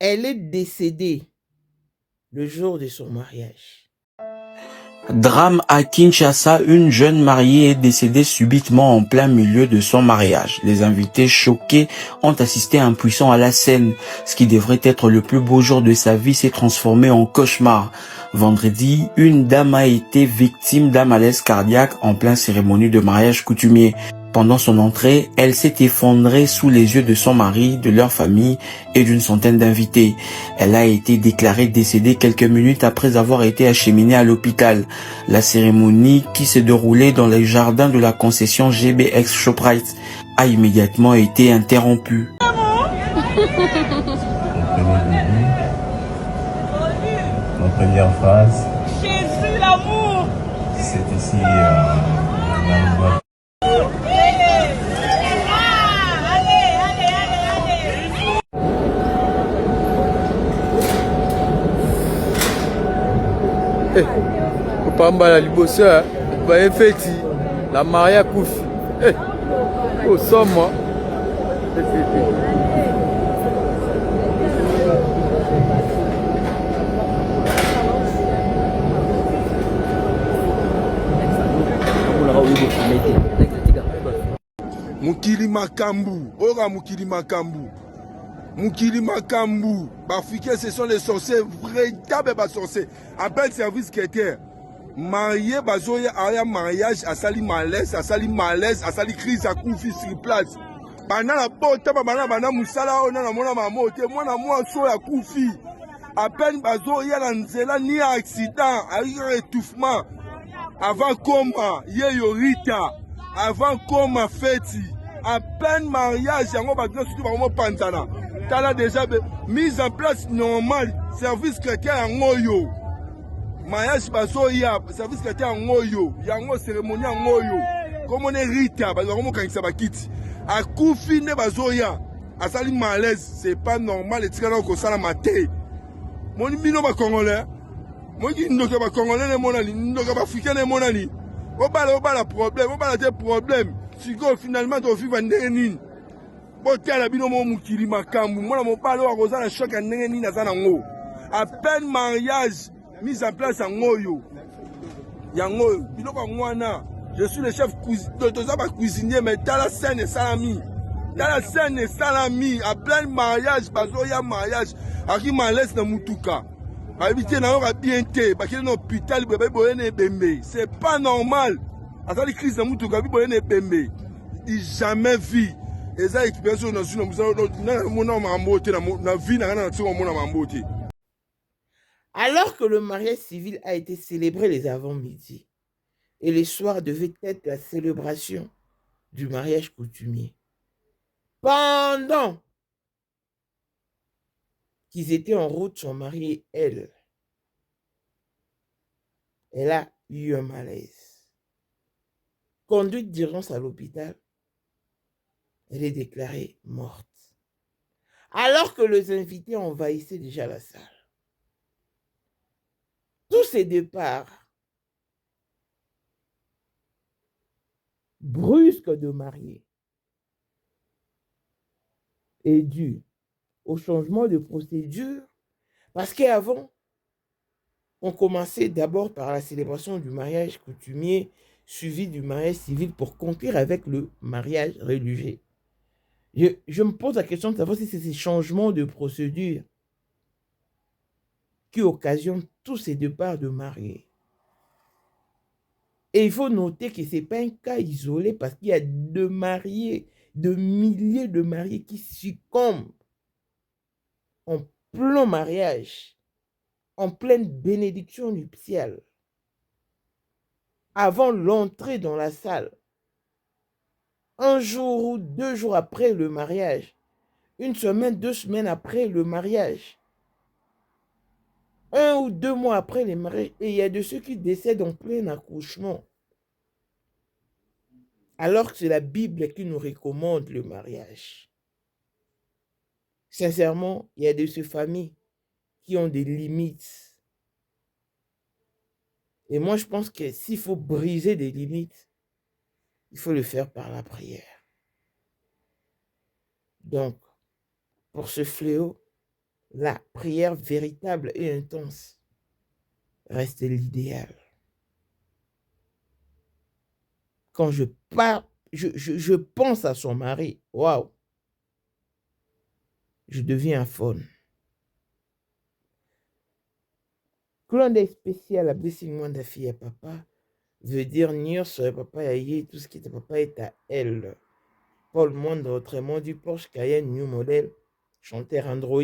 Elle est décédée le jour de son mariage. Drame à Kinshasa, une jeune mariée est décédée subitement en plein milieu de son mariage. Les invités choqués ont assisté impuissants à la scène. Ce qui devrait être le plus beau jour de sa vie s'est transformé en cauchemar. Vendredi, une dame a été victime d'un malaise cardiaque en pleine cérémonie de mariage coutumier. Pendant son entrée, elle s'est effondrée sous les yeux de son mari, de leur famille et d'une centaine d'invités. Elle a été déclarée décédée quelques minutes après avoir été acheminée à l'hôpital. La cérémonie, qui s'est déroulée dans les jardins de la concession GBX Shoprite, a immédiatement été interrompue. Ma première phrase. Jésus, l'amour. C'est ici un Pamba la liboso ba efeti la maria kufi o somo Mukili makambu, ora mukili makambu. Mukili makambu, Bafricains, ce sont les sorciers, véritables sorciers. Appel service secrétaire. Marié, bazoya, aya mariage, asali malaise, asali crise à koufi sur place. Pendant la porte, bana musala, on a mona mamote, mona moi so ya koufi. À peine bazoya la nzela, ni accident, aïe étouffement. Avant coma, ye yorita. Avant coma feti. À peine mariage, yango badina surtout bango panzana. Tala déjà mise en place normale, service chrétien yango yo. Mariage bazoya, service chrétien yango yo. Yango cérémonie yango yo. Comme on est rita, bazoya kangisa bakiti. Akufi ne bazoya. Asali malaise, c'est pas normal et tikana ko sala maté. Moni bino ba congolais. Moni ndoka ba congolais ne monani, ndoka ba africain ne monani. Obala problème, obala des problèmes. Siko finalement to vivre ndenge nini. Botala bino mo mukili makambu, mwana mobala wa kozana choc ndenge nini azana ngo. À peine mariage mise en place en ngoyo. Yango bino ba mwana. Je suis le chef cuisinier mais dans la scène et salami. Dans la scène et salami, à plein mariage, bazoya mariage, aki malaise na mutuka. Habité na ora bien té, bakile na hôpital bébé boyene bembe. C'est pas normal. Azali crise na mutuka bi boyene bembe. Il jamais vu. Eza équipation na zuna na mona mambote na vie na na tsongo mona mambote. Alors que le mariage civil a été célébré les avant-midi et le soir devait être la célébration du mariage coutumier. Pendant qu'ils étaient en route, son mari et elle a eu un malaise. Conduite d'urgence à l'hôpital, elle est déclarée morte. Alors que les invités envahissaient déjà la salle. Tous ces départs brusques de mariés est dû au changement de procédure parce qu'avant, on commençait d'abord par la célébration du mariage coutumier suivi du mariage civil pour conclure avec le mariage religieux. Je me pose la question de savoir si c'est ces changements de procédure qui occasionnent tous ces départs de mariés. Et il faut noter que ce n'est pas un cas isolé parce qu'il y a de milliers de mariés qui succombent en plein mariage, en pleine bénédiction nuptiale, avant l'entrée dans la salle, un jour ou 2 jours après le mariage, une semaine, 2 semaines après le mariage, 1 ou 2 mois après le mariage, et il y a de ceux qui décèdent en plein accouchement. Alors que c'est la Bible qui nous recommande le mariage. Sincèrement, il y a de ces familles qui ont des limites. Et moi, je pense que s'il faut briser des limites, il faut le faire par la prière. Donc, pour ce fléau, la prière véritable et intense reste l'idéal. Quand je pense à son mari, waouh, je deviens faune. Clone spécial à blessing moi de fille à papa veut dire nier sur papa et tout ce qui est papa est à elle. Paul Monde, autrement du Porsche Cayenne New Model, chanteur Android.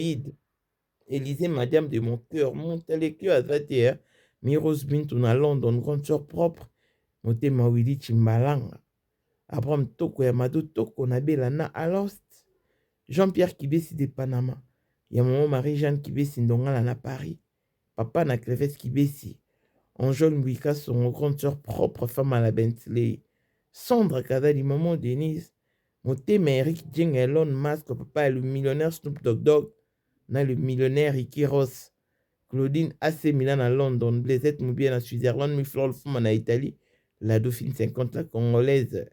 Élisée, madame de mon cœur, monte les cœurs à 21. Miros Bintoun à London, grande sœur propre. Moté Mawili Chimbalanga. Abraham Toko Yamado Toko Nabelana à Lost. Jean-Pierre Kibesi de Panama. Yamaman Marie-Jeanne Kibesi Ndongala na Paris. Papa na Cleves Kibesi. Anjol Mwika, son grande sœur propre, femme à la Bentley. Sandra Kadali, maman Denise. Moté Eric Jeng Elon Musk, papa le millionnaire Snoop Dogg. Na le millionnaire Ricky Ross. Claudine AC Milan à London. Blaisette Moubien à Switzerland. Miflor Fuma à Italie. La Dauphine 50, la Congolaise.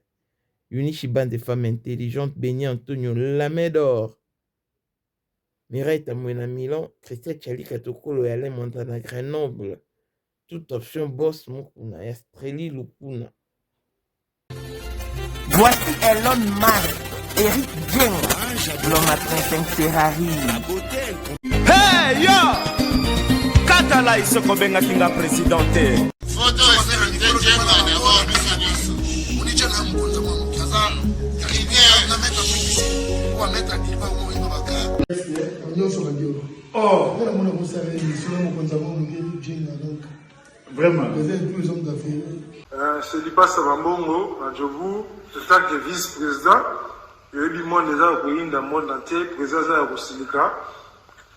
Unishiban des femmes intelligentes. Béni Antonio Lamedor. Mireille Tamouena Milan. Christelle Chali Katokolo et Alain Montana Grenoble. Toute option boss Mokuna. Estreli Lupuna. Voici Elon Musk. Eric Jeng. L'homme à 35 Ferrari. Hey yo! Katala iso kobenga kinga presidente. Photo Eric Jeng na ngo biso. Unicha na mkonza mwa mkaza. Rivière na mettre publicité. Ou mettre diva mo ino baka. Nyonso bandio. Oh, ngala mona musale ni solo mo konza mo Eric Jeng na donc. Vraiment. Vous êtes plus hommes d'affaires. C'est Lipa Sabambongo, à Djobu, c'est ça que vice-président. Et lui, moi, les gens qui sont dans le monde entier, président de la Rosilika.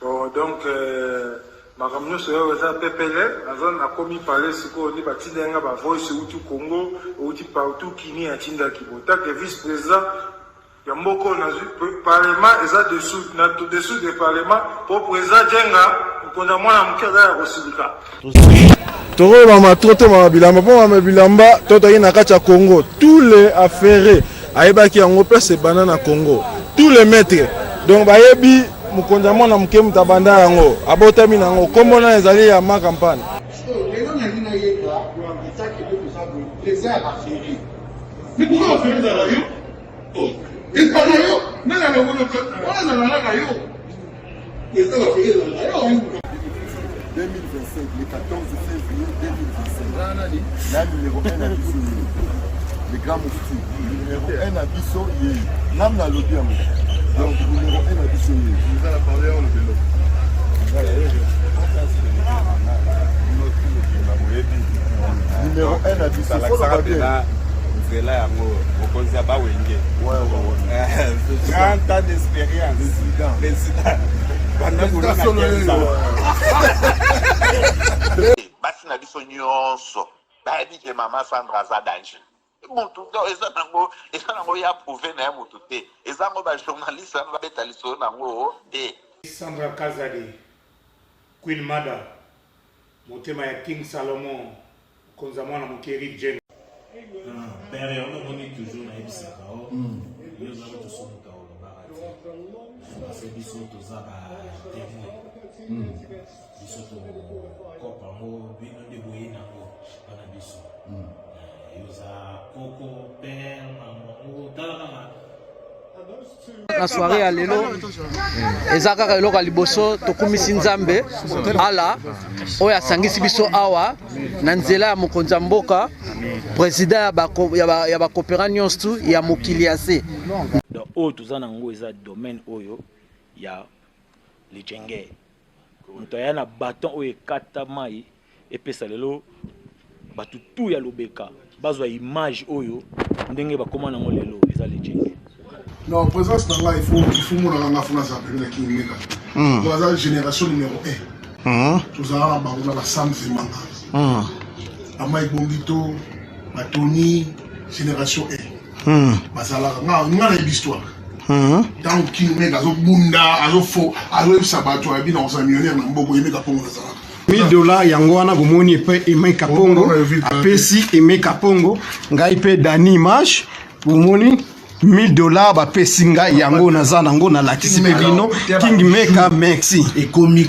Donc, ma camion se fait PPL, la zone a commis parler, c'est qu'on est parti d'un gars, voice ou tout Congo, ou tout partout, qui n'y a Tinda Kibota, que vice-président. Il y a beaucoup de parlement, et ça dessous du parlement, pour président Djenga, pour qu'on a moins de la Rosilika. Toro mama trote mama bilamba po mama bilamba toto na kati ya Congo tous les affairés ayebaki yango place banana Congo tous les maîtres donc bayebi mukonza mwana muke mutabanda yango abotami nango kombo na ezali ya ma campagne lelo na nina yeba itaki de kusabu les airs affairés mais pourquoi on fait ça yo et pas yo nana le bono on a na yo les airs affairés 2025, le 14 février 2025. La numéro 1 à Bissau, le grand moufti. Numéro 1 à Bissau, l'âme n'a l'objet. Donc, numéro 1 à Bissau. Vous allez parler en le vélo. Numéro 1 à Bissau. Il faut le rappeler. C'est là, on connaît pas Wenge. Ouais. 30 ans d'expérience. Président. Basi na biso nyonso bayebi ke mama Sandra aza danger mutu eza nango ya prouve na ya mutu te eza ngo bajournaliste ano babeta lisolo nango te. Sandra Kazadi, Queen Mada, motema ya King Salomon, konza mwana moke Eric Jeng. Père, on est toujours na ebisaka o yo za to so ka o barati parce que biso to za ba témoin biso to kopa mo bino de boyina ngo bana biso yo za koko père maman tala na soirée ya lelo eza kaka eloko ya liboso tokumisi nzambe ala oyo asangisi biso awa na nzela ya mokonzi ya mboka président ya bakopera nyonso ya mokili ya se oyo toza nango eza domaine oyo ya lijenge moto aya na baton oyo ekata mai epesa lelo bato tu ya lobeka bazwa image oyo ndenge bakoma nango lelo eza lijenge. Non, présence là, il faut mon la France appelé qui mega. Dans la génération numéro 1. Tous à la Sam Zemanga. Amai Bongito, Tony, génération 1. Basala, on a l'histoire. Dans qui mega zo bunda, azo fo, azo sabato abi dans un millionnaire na mboko yemeka pongo na sala. $1000 yango wana bomoni pe Emeka Pongo apesi Emeka Pongo ngai pe Dani Image bomoni $1000 bapesi ngai yango naza nango nalakisi mpe bino King Meka merci ekomi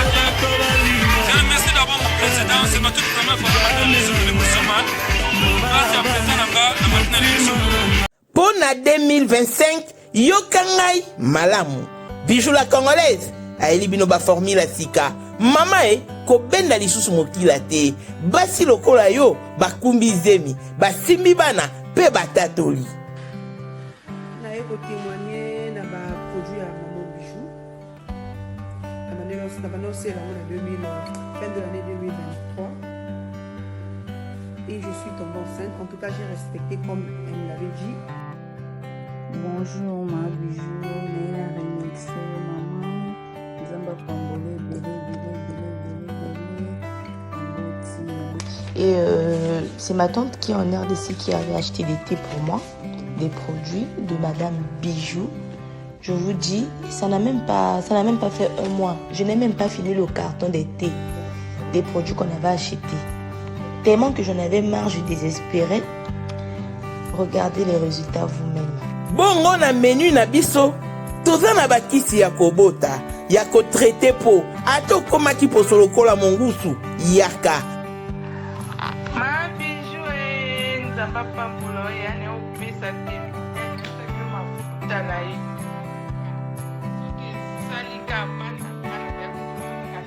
Merci d'abord mon président, c'est ma toute première fois dans l'émission de l'émission man. Merci à président Nanga, la matinale émission. Pour la 2025, yokangai malamu. Bijou la congolaise, aeli bino ba formule sika. Mama ko benda lisusu mokila te. Basi lokola yo, bakumbi zemi, basimbi bana, pe batatoli. Na eko témoigner na ba produit à Maman Bijou. Na bano c'est la fin de l'année 2023. Et je suis tombée enceinte. En tout cas, j'ai respecté comme elle me l'avait dit. Bonjour ma Bijou, Néla remixé maman, Zamba Congolais, Et c'est ma tante qui est en RDC qui avait acheté des thés pour moi, des produits de Madame Bijou. Je vous dis, ça n'a même pas fait un mois. Je n'ai même pas fini le carton des thés, des produits qu'on avait achetés. Tellement que j'en avais marre, je désespérais. Regardez les résultats vous-même. Bongo na menu na biso toza na bakisi ya kobota ya ko traiter po ato koma ki posolo kola mongusu yaka Ma Bijou nzamba pambulo yani opesa te ke mafuta na ye salika bana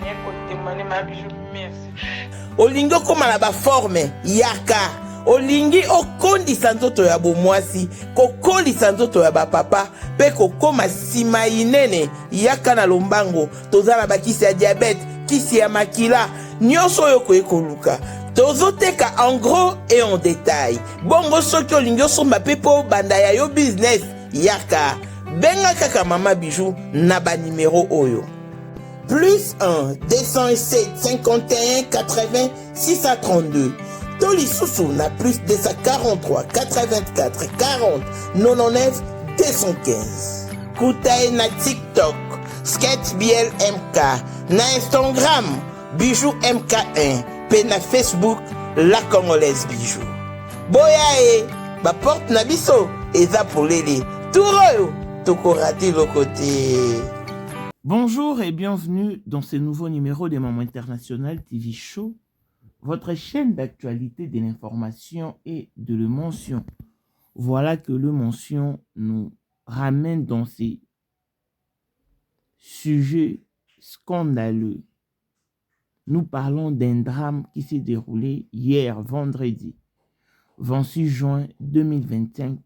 ya kotemane ma Bijou merci olingo koma na ba forme yaka olingi okondisa nzoto ya bomwasi kokolisa nzoto ya bapapa pe kokoma sima inene yaka na lombango toza na bakisi ya diabete kisi ya makila nyonso oyo koyekoluka tozoteka en gros et en détail bongo soki olingi osomba pe po banda ya yo business yaka benga kaka Mama Bijou na banimero oyo plus 1 207 51 80 632 Toli Soussou na plus 243 84 40 99 215. Koutae na TikTok, Sketch BL MK, na Instagram, Bijou MK1, pe na Facebook, La Congolaise Bijou. Boya ba porte na biso, eza pour lele. Touroyo, toko raté le côté. Bonjour et bienvenue dans ce nouveau numéro de Maman International TV Show. Votre chaîne d'actualité de l'information et de l'émotion. Voilà que l'émotion nous ramène dans ces sujets scandaleux. Nous parlons d'un drame qui s'est déroulé hier, vendredi, 26 juin 2025,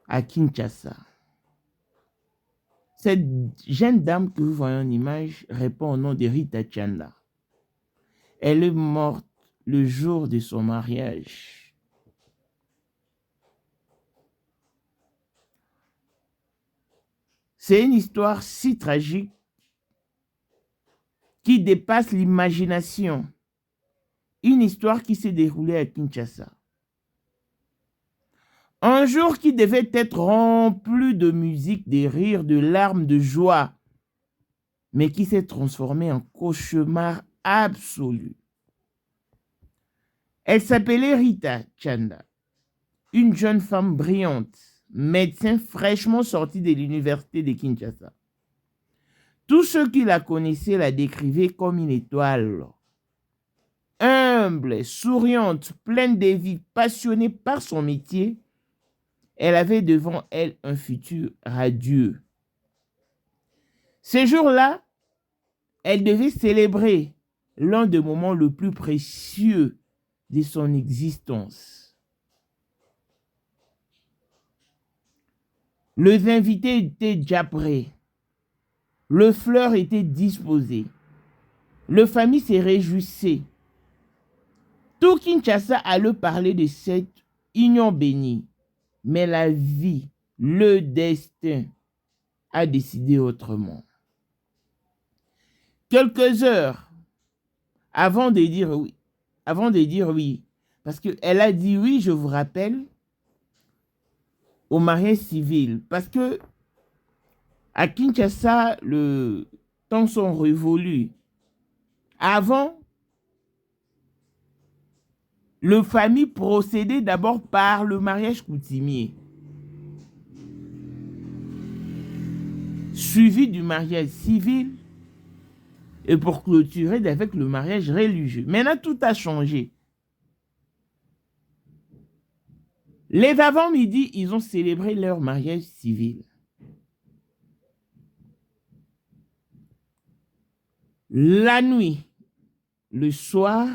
à Kinshasa. Cette jeune dame que vous voyez en image répond au nom de Rita Chanda. Elle est morte le jour de son mariage. C'est une histoire si tragique qui dépasse l'imagination. Une histoire qui s'est déroulée à Kinshasa. Un jour qui devait être rempli de musique, de rires, de larmes, de joie, mais qui s'est transformé en cauchemar absolu. Elle s'appelait Rita Chanda, une jeune femme brillante, médecin fraîchement sortie de l'université de Kinshasa. Tous ceux qui la connaissaient la décrivaient comme une étoile. Humble, souriante, pleine de vie, passionnée par son métier, elle avait devant elle un futur radieux. Ce jour-là, elle devait célébrer l'un des moments les plus précieux de son existence. Les invités étaient déjà prêts. Le fleur était disposé. La famille se réjouissait. Tout Kinshasa allait parler de cette union bénie. Mais la vie, le destin, a décidé autrement. Quelques heures avant de dire oui, parce qu'elle a dit oui, je vous rappelle, au mariage civil, parce que à Kinshasa, les temps sont révolus. Avant, les familles procédaient d'abord par le mariage coutumier. suivi du mariage civil et pour clôturer avec le mariage religieux. Maintenant, tout a changé. Les avant-midi, ils ont célébré leur mariage civil. La nuit, le soir,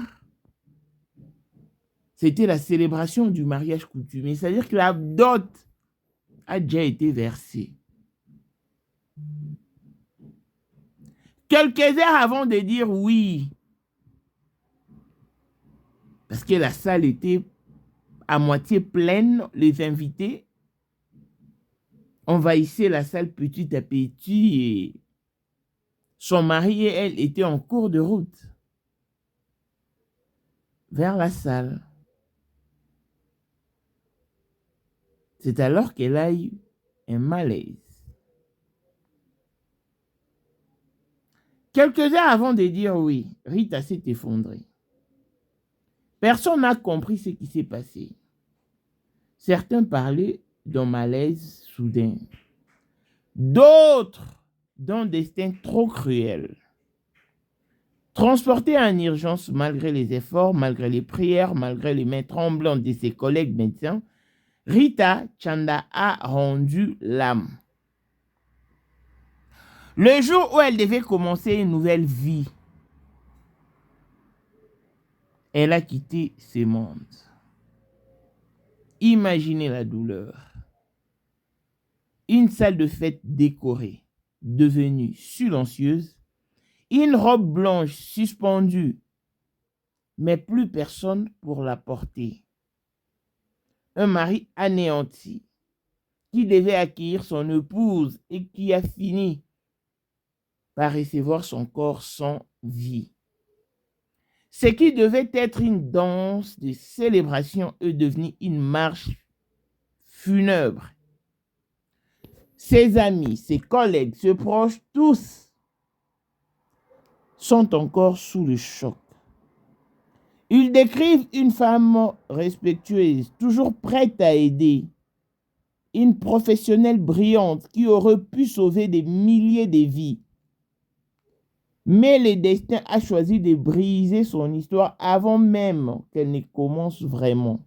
c'était la célébration du mariage coutumier. C'est-à-dire que la dot a déjà été versée. Quelques heures avant de dire oui, parce que la salle était à moitié pleine, les invités envahissaient la salle petit à petit et son mari et elle étaient en cours de route vers la salle. C'est alors qu'elle a eu un malaise. Quelques heures avant de dire oui, Rita s'est effondrée. Personne n'a compris ce qui s'est passé. Certains parlaient d'un malaise soudain. D'autres d'un destin trop cruel. Transportée en urgence malgré les efforts, malgré les prières, malgré les mains tremblantes de ses collègues médecins, Rita Chanda a rendu l'âme. Le jour où elle devait commencer une nouvelle vie, elle a quitté ce monde. Imaginez la douleur. Une salle de fête décorée, devenue silencieuse, une robe blanche suspendue, mais plus personne pour la porter. Un mari anéanti, qui devait accueillir son épouse et qui a fini par recevoir son corps sans vie. Ce qui devait être une danse de célébration est devenu une marche funèbre. Ses amis, ses collègues, ses proches, tous sont encore sous le choc. Ils décrivent une femme respectueuse, toujours prête à aider, une professionnelle brillante qui aurait pu sauver des milliers de vies. Mais le destin a choisi de briser son histoire avant même qu'elle ne commence vraiment.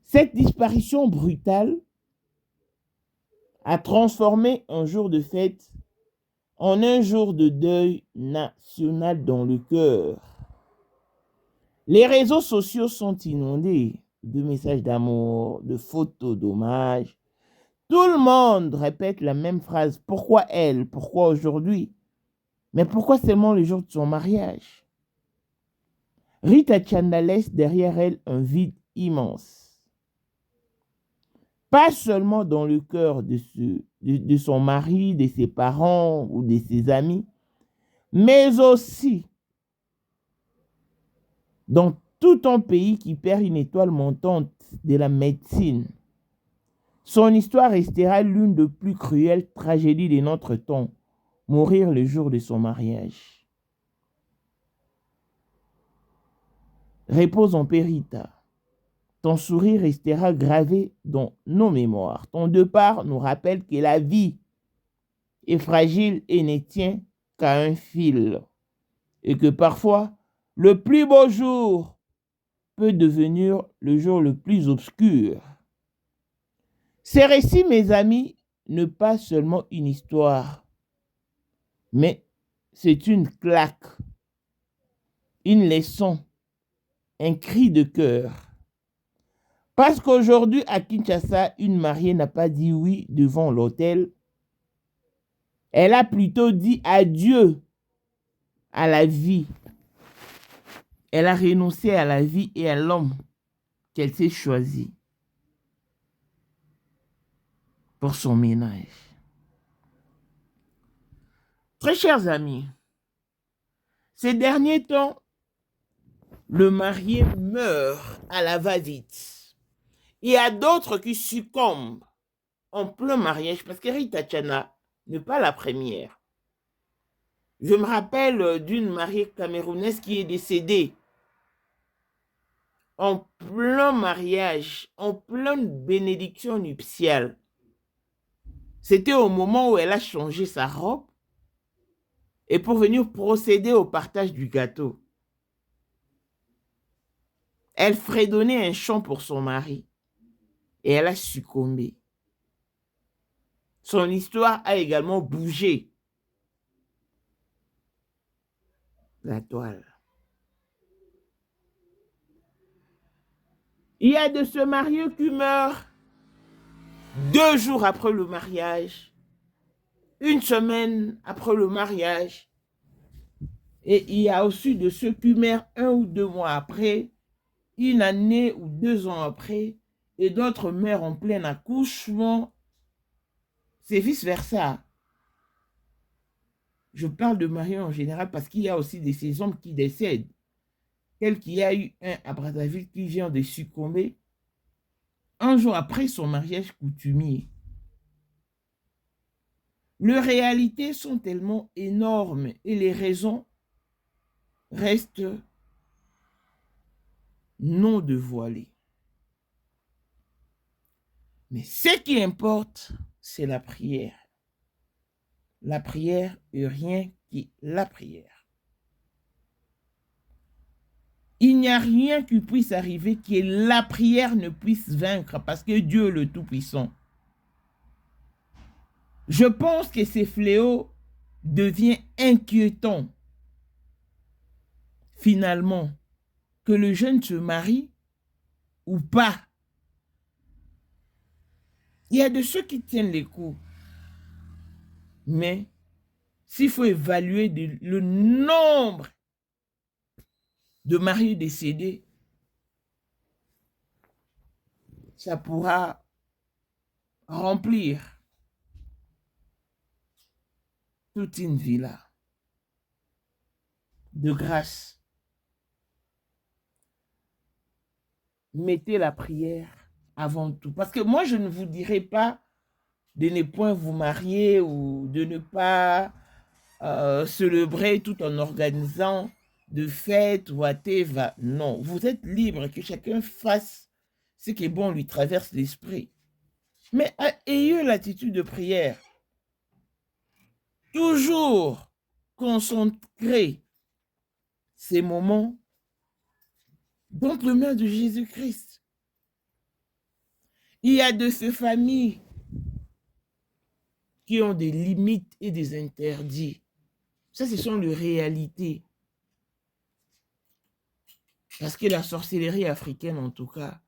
Cette disparition brutale a transformé un jour de fête en un jour de deuil national dans le cœur. Les réseaux sociaux sont inondés de messages d'amour, de photos d'hommage. Tout le monde répète la même phrase. Pourquoi elle? Pourquoi aujourd'hui? Mais pourquoi seulement le jour de son mariage? Rita Chanda laisse derrière elle un vide immense. Pas seulement dans le cœur de son mari, de ses parents ou de ses amis, mais aussi dans tout un pays qui perd une étoile montante de la médecine. Son histoire restera l'une des plus cruelles tragédies de notre temps. Mourir le jour de son mariage. Repose en paix, Rita. Ton sourire restera gravé dans nos mémoires. Ton départ nous rappelle que la vie est fragile et ne tient qu'à un fil. Et que parfois, le plus beau jour peut devenir le jour le plus obscur. Ces récits, mes amis, ne pas seulement une histoire, mais c'est une claque, une leçon, un cri de cœur. Parce qu'aujourd'hui, à Kinshasa, une mariée n'a pas dit oui devant l'autel. Elle a plutôt dit adieu à la vie. Elle a renoncé à la vie et à l'homme qu'elle s'est choisi pour son ménage. Très chers amis, ces derniers temps, le marié meurt à la va-vite. Il y a d'autres qui succombent en plein mariage parce que Rita Chanda n'est pas la première. Je me rappelle d'une mariée camerounaise qui est décédée en plein mariage, en pleine bénédiction nuptiale. C'était au moment où elle a changé sa robe et pour venir procéder au partage du gâteau. Elle fredonnait un chant pour son mari et elle a succombé. Son histoire a également bougé. La toile. Il y a de ce marié qui meurt 2 jours après le mariage, 1 semaine après le mariage, et il y a aussi de ceux qui meurent 1 ou 2 mois après, 1 année ou 2 ans après, et d'autres meurent en plein accouchement. C'est vice-versa. Je parle de mariés en général parce qu'il y a aussi ces hommes qui décèdent. Tel qu'il y a eu un à Brazzaville qui vient de succomber 1 jour après son mariage coutumier. Les réalités sont tellement énormes et les raisons restent non dévoilées. Mais ce qui importe, c'est la prière. La prière et rien que la prière. Il n'y a rien qui puisse arriver que la prière ne puisse vaincre parce que Dieu est le Tout-Puissant. Je pense que ces fléaux deviennent inquiétants. Finalement, que le jeune se marie ou pas. Il y a de ceux qui tiennent les coups. Mais s'il faut évaluer le nombre de mariés décédés, ça pourra remplir toute une villa. De grâce, mettez la prière avant tout. Parce que moi, je ne vous dirai pas de ne point vous marier ou de ne pas célébrer tout en organisant de fêtes ou whatever. Non, vous êtes libre, que chacun fasse ce qui est bon lui traverse l'esprit. Mais ayez l'attitude de prière. Toujours concentrer ces moments dans les mains de Jésus-Christ. Il y a de ces familles qui ont des limites et des interdits. Ça, ce sont les réalités. Parce que la sorcellerie africaine, en tout cas,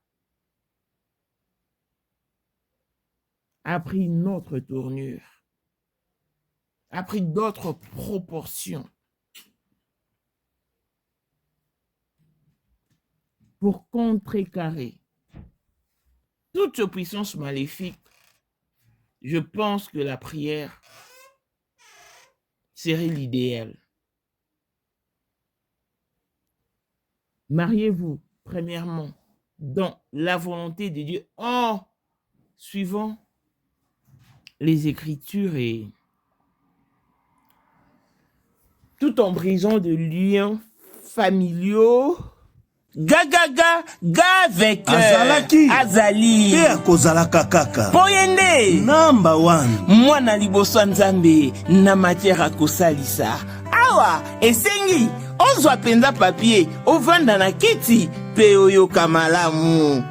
a pris une autre tournure, a pris d'autres proportions. Pour contrecarrer toute puissance maléfique, je pense que la prière serait l'idéal. Mariez-vous, premièrement, dans la volonté de Dieu, en suivant les Écritures et tout en brisant de liens familiaux. Gagaga avec Azalaki Azali te akozalaka kaka Poyende number 1 mwana liboso nzambe na matière akosalisa awa esengi ozwa penza papier ovanda na kiti pe oyoka malamu.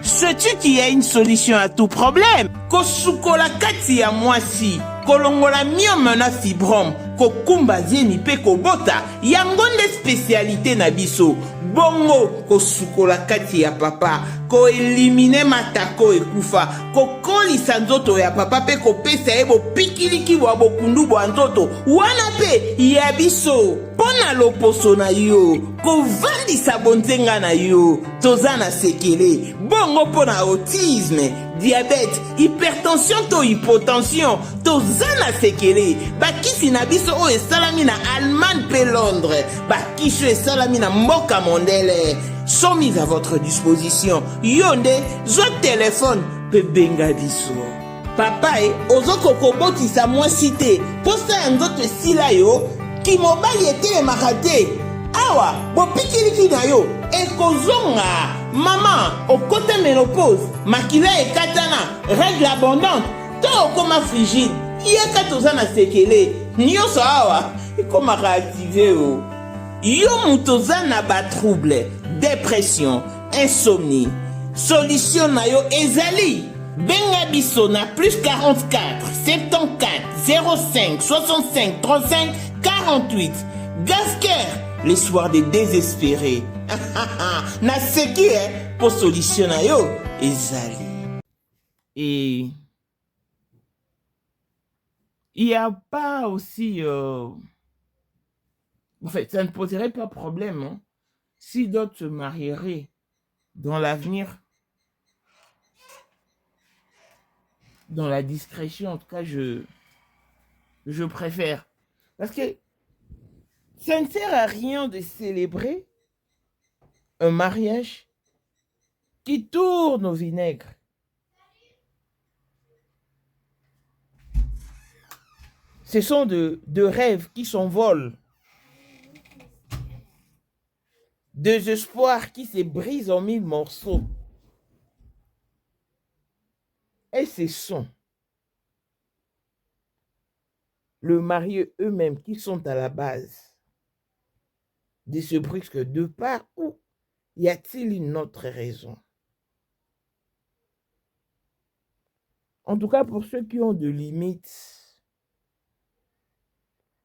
Sais-tu qu'il y a une solution à tout problème? Kosukola kati ya mwasi kolongola myome na fibrome kokumba zeni pe kobota yango nde spécialité na biso. Bongo kosukola kati ya papa ko elimine matako ekufa kokolisa nzoto ya papa pe kopesa ye bopikiliki bwa bokundu bwa nzoto wana pe ya biso pona loposo na yo kovandisa bonzenga na yo toza na sekele bongo pona autisme diabète hypertension to hypotension toza na sekele bakisi na biso oyo esalami na Allemagne pe Londres bakisi oyo esalami na mboka mondele sont mis à votre disposition. Yonde, zo téléphone, pe benga biso. Papa ozoko koboti sa moi cité. Posa nzoto sila yo, ki mobali ete makate. Awa, bo pikiliki na yo, ekozonga. Maman, au côté ménopause, makila et katana, règle abondante. to okoma frigide yaka toza na sekele nyonso awa ekomaka active o yo moto oza na batrouble dépression insomnie solution na yo ezali benga biso na plus 44 74 05 65 35 48 Gasker les soirs des désespérés na seki pour solution na yo ezali. Et il n'y a pas aussi en fait, ça ne poserait pas problème hein, si d'autres se marieraient dans l'avenir, dans la discrétion. En tout cas, je préfère. Parce que ça ne sert à rien de célébrer un mariage qui tourne au vinaigre. Ce sont de rêves qui s'envolent. Deux espoirs qui se brisent en 1000 morceaux. Et ce sont le marié eux-mêmes qui sont à la base de ce brusque départ, ou y a-t-il une autre raison? En tout cas, pour ceux qui ont de limites,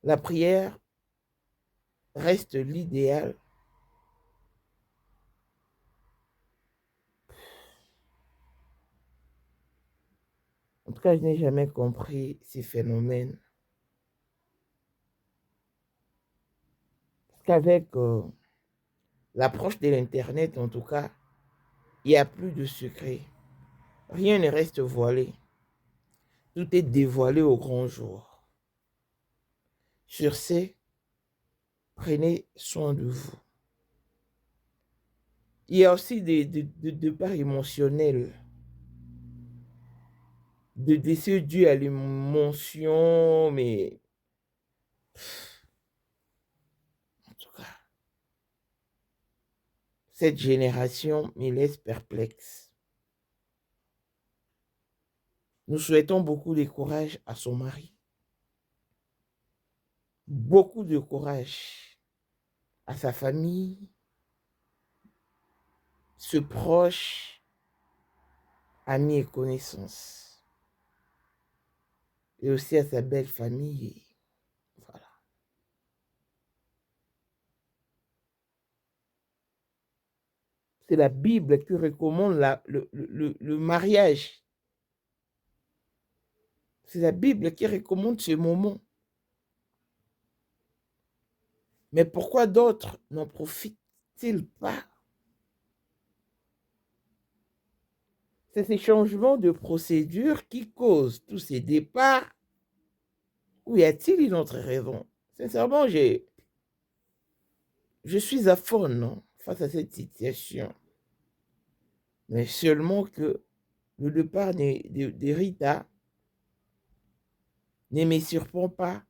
la prière reste l'idéal. En tout cas, je n'ai jamais compris ces phénomènes. Parce qu'avec l'approche de l'Internet, en tout cas, il n'y a plus de secret. Rien ne reste voilé. Tout est dévoilé au grand jour. Sur ce, prenez soin de vous. Il y a aussi des parts émotionnelles, de décès dus à l'émotion, mais en tout cas, cette génération me laisse perplexe. Nous souhaitons beaucoup de courage à son mari. Beaucoup de courage à sa famille, ses proches, amis et connaissances. Et aussi à sa belle famille. Voilà. C'est la Bible qui recommande le mariage. C'est la Bible qui recommande ce moment. Mais pourquoi d'autres n'en profitent-ils pas? C'est ces changements de procédure qui causent tous ces départs. Ou y a-t-il une autre raison? Sincèrement, je suis à fond non, face à cette situation. Mais seulement que le départ de Rita ne me surprend pas,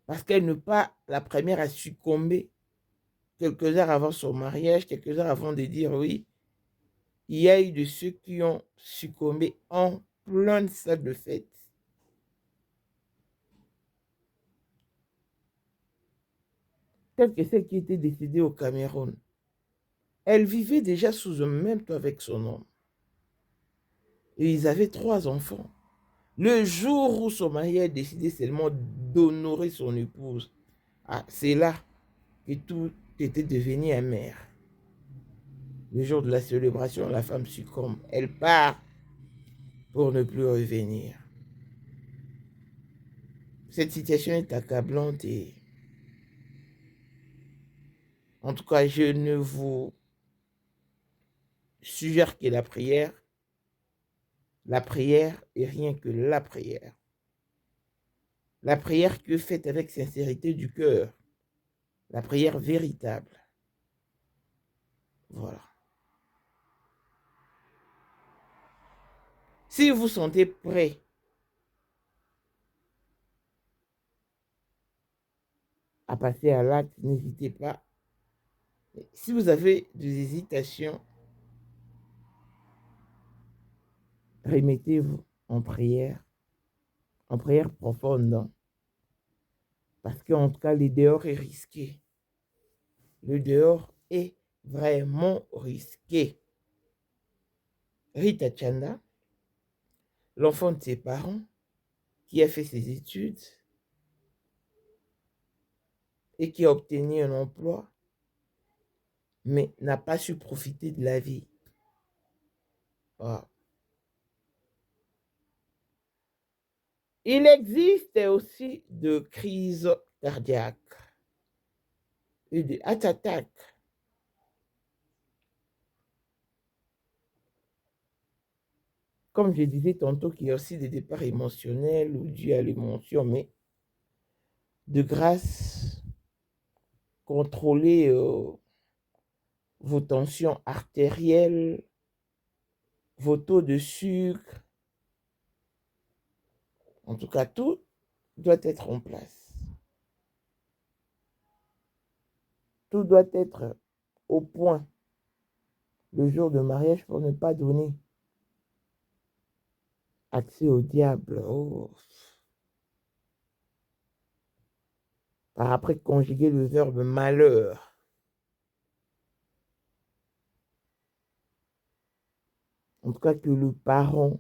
parce qu'elle n'est pas la première à succomber quelques heures avant son mariage, quelques heures avant de dire oui. Il y a eu de ceux qui ont succombé en pleine salle de fête. Telle que celle qui était décédée au Cameroun. Elle vivait déjà sous un même toit avec son homme. Et ils avaient 3 enfants. Le jour où son mari a décidé seulement d'honorer son épouse, c'est là que tout était devenu amer. Le jour de la célébration, la femme succombe. Elle part pour ne plus revenir. Cette situation est accablante et en tout cas, je ne vous suggère que la prière est rien que la prière. La prière que faite avec sincérité du cœur. La prière véritable. Voilà. Si vous sentez prêt à passer à l'acte, n'hésitez pas. Si vous avez des hésitations, remettez-vous en prière en prière profonde. Parce qu'en tout cas, le dehors est risqué. Le dehors est vraiment risqué. Rita Chanda, l'enfant de ses parents, qui a fait ses études et qui a obtenu un emploi, mais n'a pas su profiter de la vie. Wow. Il existe aussi de crises cardiaques et de heart attack. Comme je disais tantôt, qu'il y a aussi des départs émotionnels ou dus à l'émotion, mais de grâce, contrôlez vos tensions artérielles, vos taux de sucre. En tout cas, tout doit être en place. Tout doit être au point le jour de mariage pour ne pas donner accès au diable. Oh. Par après, conjuguer le verbe malheur. En tout cas, que le parent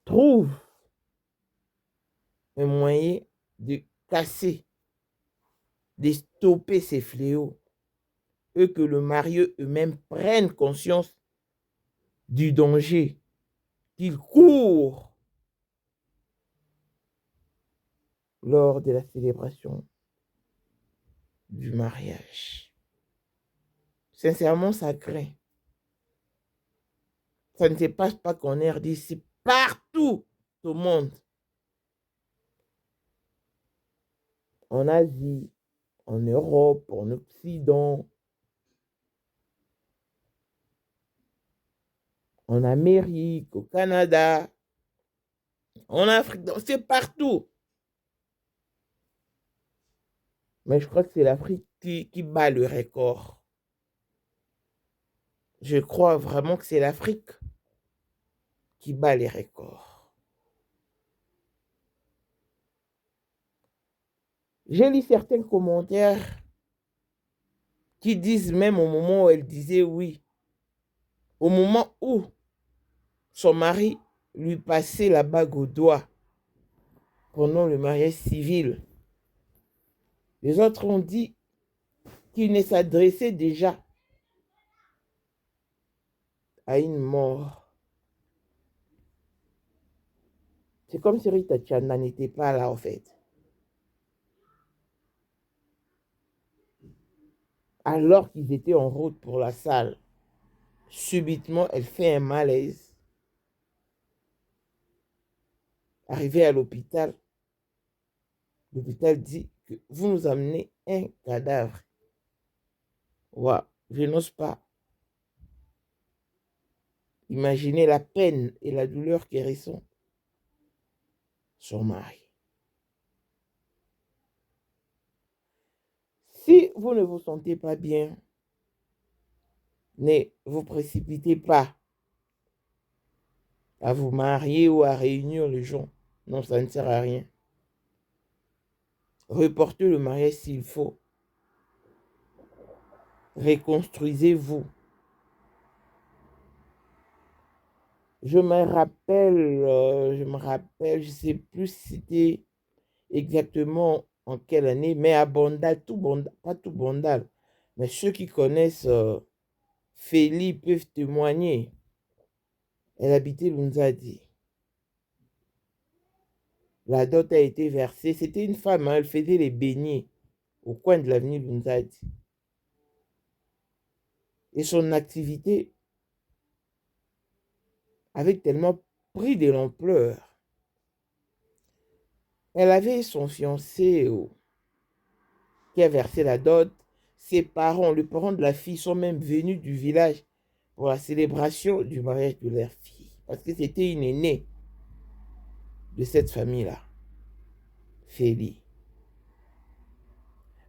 trouve un moyen de casser, de stopper ces fléaux, et que le marié eux-mêmes prennent conscience du danger qu'ils courent lors de la célébration du mariage. Sincèrement, ça craint. Ça ne se passe pas qu'en RDC, c'est partout au monde. En Asie, en Europe, en Occident, en Amérique, au Canada, en Afrique, c'est partout. Mais je crois que c'est l'Afrique qui bat le record. Je crois vraiment que c'est l'Afrique qui bat les records. J'ai lu certains commentaires qui disent même au moment où elle disait oui, au moment où son mari lui passait la bague au doigt pendant le mariage civil, les autres ont dit qu'il ne s'adressait déjà à une mort. C'est comme si Rita Chanda n'était pas là, en fait. Alors qu'ils étaient en route pour la salle, subitement, elle fait un malaise. Arrivée à l'hôpital, l'hôpital dit que vous nous amenez un cadavre. Waouh, je n'ose pas. Imaginez la peine et la douleur qu'elle ressent son mari. Si vous ne vous sentez pas bien, ne vous précipitez pas à vous marier ou à réunir les gens. Non, ça ne sert à rien. Reportez le mariage s'il faut. Reconstruisez-vous. Je me rappelle, je ne sais plus si c'était exactement en quelle année, mais à Bondal, pas tout Bondal, mais ceux qui connaissent Félie peuvent témoigner. Elle habitait Lunzadi. La dot a été versée. C'était une femme, hein, elle faisait les beignets au coin de l'avenue Lunzadi. Et son activité avait tellement pris de l'ampleur. Elle avait son fiancé qui a versé la dot. Ses parents, les parents de la fille, sont même venus du village pour la célébration du mariage de leur fille. Parce que c'était une aînée de cette famille-là. Félie.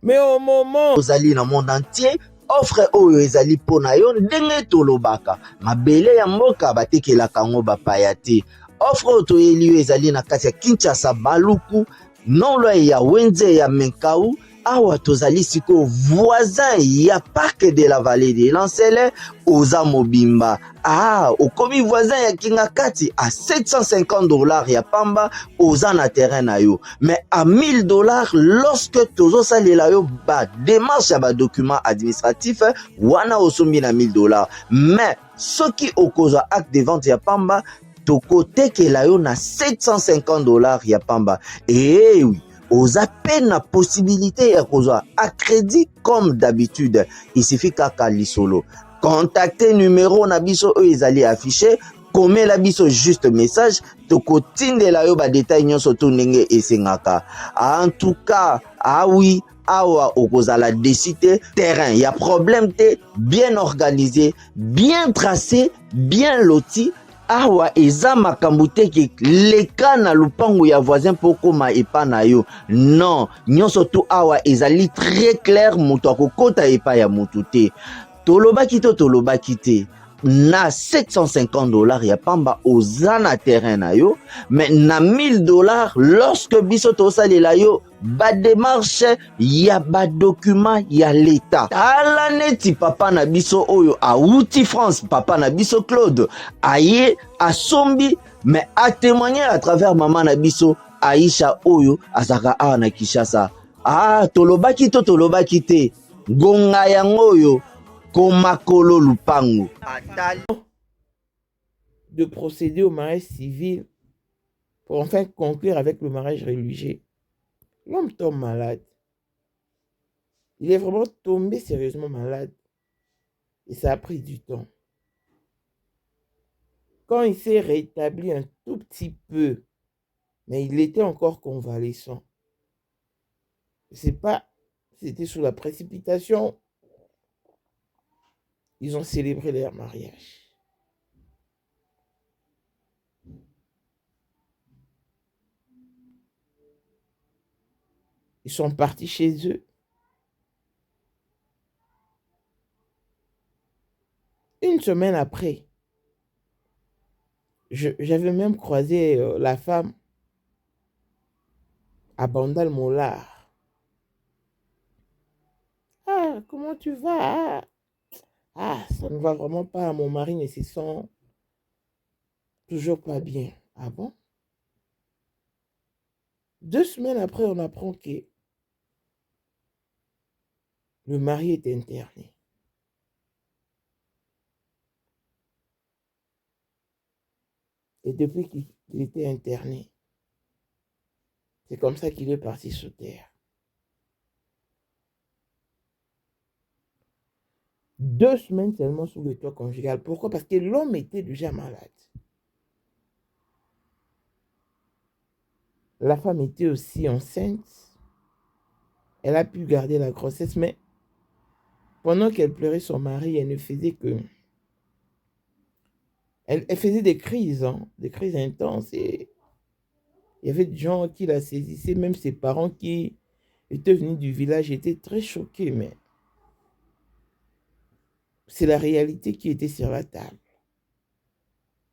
Mais au moment... ozali na monde entier, offre oyo ezali pona yo ndenge tolobaka. Mabele ya mboka batekelaka ngo bapaya te. offre oyo toyeli yo ezali na kati ya Kinshasa Baluku non loin ya Wenze ya Menkau. Awa tozali siko voisin ya parc de la vallée de Lancele oza mobimba. Okomi voisin ya Kingakati à $750 ya pamba oza na terrain na yo. Mais à $1000 lorsque tozo salela yo ba démarche ya ba document administratif wana osombi na $1000. Mais soki okozwa acte de vente ya pamba tokotekela yo na $750 ya pamba. Et oui, aux appels la possibilité à crédit comme d'habitude. Il suffit qu'à lisolo. Contactez numéro nabiso ils allaient afficher. Comme la biso juste message. Toko tinde la yo ba détail nyon soto nenge et sengaka. En tout cas, oui. Awa okozala décider terrain. Il y a problème te bien organisé, bien tracé, bien loti. Awa eza makambo te ki leka na lupango ya voisin poko ma epa na yo. Non, nyonso tu awa ezali très clair moto akokota epa ya motu te. Tolobaki te. Na $750 ya pamba oza na terrain na yo, mais na $1000 lorsque biso tosalela yo ba démarche ya ba document ya l'état. Tala neti papa na biso oyo auti France, papa na biso Claude aye asombi, mais a témoigner à travers maman na biso Aisha oyo azaka awa na Kinshasa. Tolobaki te gonga yango oyo komakolo lupango. De procéder au mariage civil pour enfin conclure avec le mariage religieux. L'homme tombe malade. Il est vraiment tombé sérieusement malade. Et ça a pris du temps. Quand il s'est rétabli un tout petit peu, mais il était encore convalescent. C'est pas, c'était sous la précipitation. Ils ont célébré leur mariage. Ils sont partis chez eux. Une semaine après, j'avais même croisé la femme à Bandal Mollard. Comment tu vas? Ça ne va vraiment pas. Mon mari ne se sent toujours pas bien. Ah bon? 2 semaines après, on apprend que le mari est interné. Et depuis qu'il était interné, c'est comme ça qu'il est parti sous terre. 2 semaines seulement sous le toit conjugal. Pourquoi? Parce que l'homme était déjà malade. La femme était aussi enceinte. Elle a pu garder la grossesse, mais pendant qu'elle pleurait son mari, elle ne faisait que... Elle faisait des crises intenses. Et il y avait des gens qui la saisissaient, même ses parents qui étaient venus du village étaient très choqués, mais c'est la réalité qui était sur la table.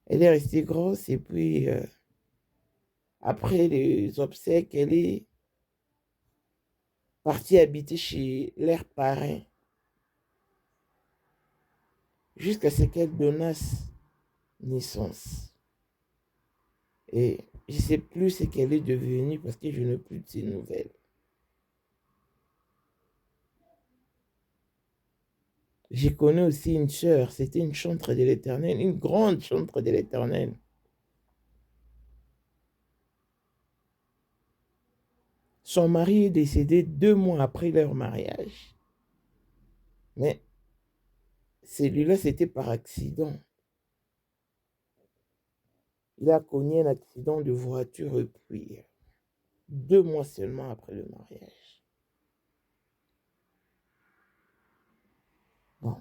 Elle est restée grosse et puis après les obsèques, elle est partie habiter chez leurs parrains jusqu'à ce qu'elle donnasse naissance. Et je ne sais plus ce qu'elle est devenue parce que je n'ai plus de ses nouvelles. J'ai connu aussi une sœur, c'était une chantre de l'Éternel, une grande chantre de l'Éternel. Son mari est décédé 2 mois après leur mariage. Mais celui-là, c'était par accident. Il a connu un accident de voiture et puis 2 mois seulement après le mariage. Bon.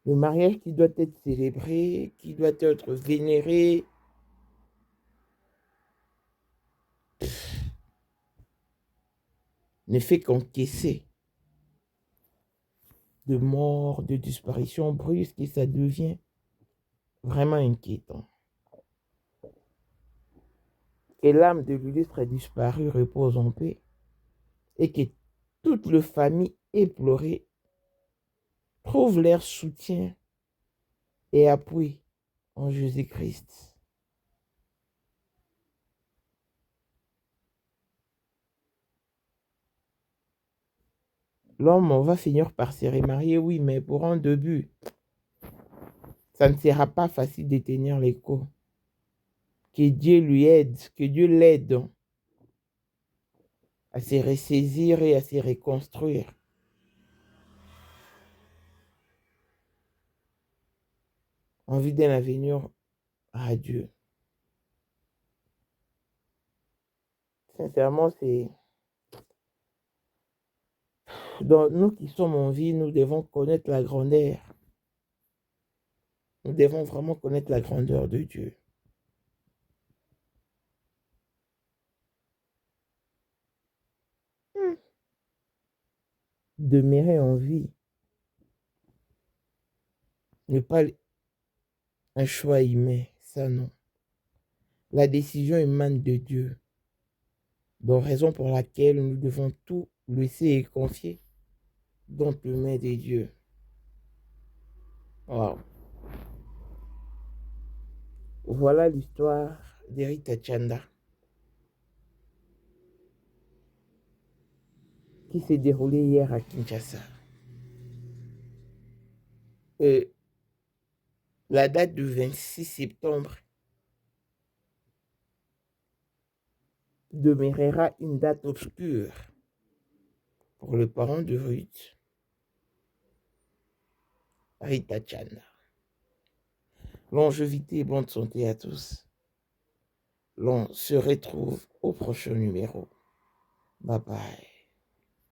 Le mariage qui doit être célébré, qui doit être vénéré, ne fait qu'encaisser de morts, de disparitions brusques et ça devient vraiment inquiétant. Que l'âme de l'illustre disparu repose en paix et que toute la famille éplorée trouve leur soutien et appui en Jésus-Christ. L'homme va finir par se remarier, oui, mais pour un début, ça ne sera pas facile de tenir les coups. Que Dieu lui aide, que Dieu l'aide à se ressaisir et à se reconstruire. En vue d'un avenir radieux. Sincèrement, c'est... Donc, nous qui sommes en vie, nous devons connaître la grandeur. Nous devons vraiment connaître la grandeur de Dieu. Demeurer en vie n'est pas un choix humain, ça non. La décision émane de Dieu. Donc, raison pour laquelle nous devons tout laisser et confier dans les mains de Dieu. Wow. Voilà l'histoire d'Erita Chanda qui s'est déroulée hier à Kinshasa. La date du 26 septembre demeurera une date obscure pour les parents de Ruth, Rita Chanda. Longévité et bonne santé à tous. On se retrouve au prochain numéro. Bye bye.